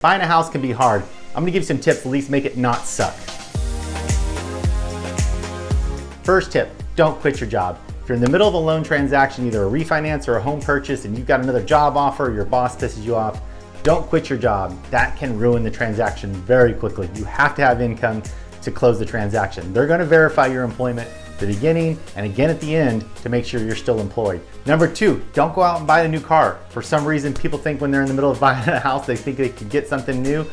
Buying a house can be hard. I'm gonna give you some tips to at least make it not suck. First tip, don't quit your job. If you're in the middle of a loan transaction, either a refinance or a home purchase, and you've got another job offer, your boss pisses you off, don't quit your job. That can ruin the transaction very quickly. You have to have income to close the transaction. They're gonna verify your employment at the beginning and again at the end to make sure you're still employed. Number two, don't go out and buy a new car. For some reason, people think when they're in the middle of buying a house, they think they can get something new.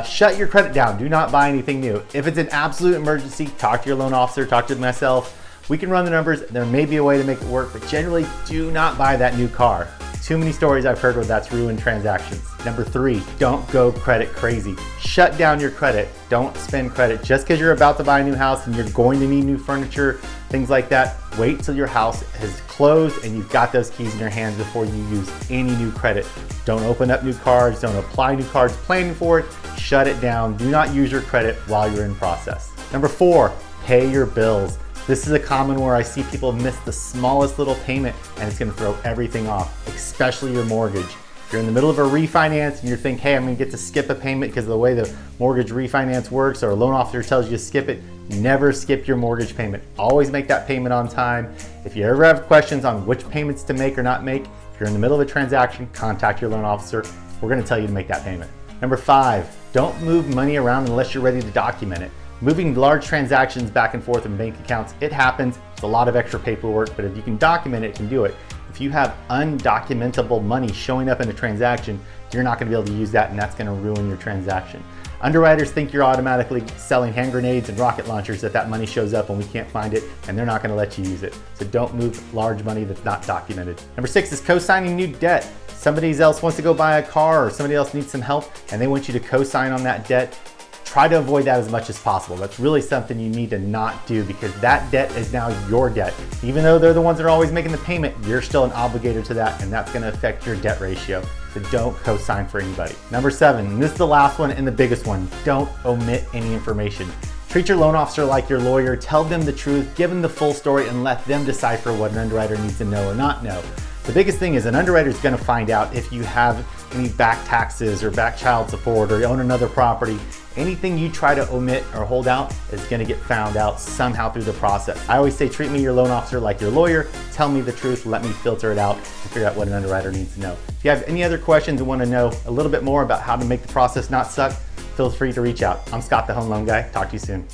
Shut your credit down. Do not buy anything new. If it's an absolute emergency, talk to your loan officer, talk to myself. We can run the numbers. There may be a way to make it work, but generally do not buy that new car. Too many stories I've heard where that's ruined transactions. Number three, don't go credit crazy. Shut down your credit. Don't spend credit. Just because you're about to buy a new house and you're going to need new furniture, things like that, wait till your house has closed and you've got those keys in your hands before you use any new credit. Don't open up new cards, don't apply new cards planning for it, shut it down. Do not use your credit while you're in process. Number four, pay your bills. This is a common where I see people miss the smallest little payment and it's gonna throw everything off, especially your mortgage. If you're in the middle of a refinance and you think, hey, I'm gonna get to skip a payment because of the way the mortgage refinance works, or a loan officer tells you to skip it, never skip your mortgage payment. Always make that payment on time. If you ever have questions on which payments to make or not make, if you're in the middle of a transaction, contact your loan officer. We're gonna tell you to make that payment. Number five, don't move money around unless you're ready to document it. Moving large transactions back and forth in bank accounts, it happens. It's a lot of extra paperwork, but if you can document it, you can do it. If you have undocumentable money showing up in a transaction, you're not gonna be able to use that, and that's gonna ruin your transaction. Underwriters think you're automatically selling hand grenades and rocket launchers if that money shows up and we can't find it, and they're not gonna let you use it. So don't move large money that's not documented. Number six is co-signing new debt. Somebody else wants to go buy a car, or somebody else needs some help and they want you to co-sign on that debt. Try to avoid that as much as possible. That's really something you need to not do, because that debt is now your debt. Even though they're the ones that are always making the payment, you're still an obligator to that, and that's gonna affect your debt ratio. So don't co-sign for anybody. Number seven, and this is the last one and the biggest one, don't omit any information. Treat your loan officer like your lawyer. Tell them the truth, give them the full story, and let them decipher what an underwriter needs to know or not know. The biggest thing is an underwriter is gonna find out if you have any back taxes or back child support, or you own another property. Anything you try to omit or hold out is gonna get found out somehow through the process. I always say, treat me, your loan officer, like your lawyer. Tell me the truth, let me filter it out and figure out what an underwriter needs to know. If you have any other questions and wanna know a little bit more about how to make the process not suck, feel free to reach out. I'm Scott, the Home Loan Guy. Talk to you soon.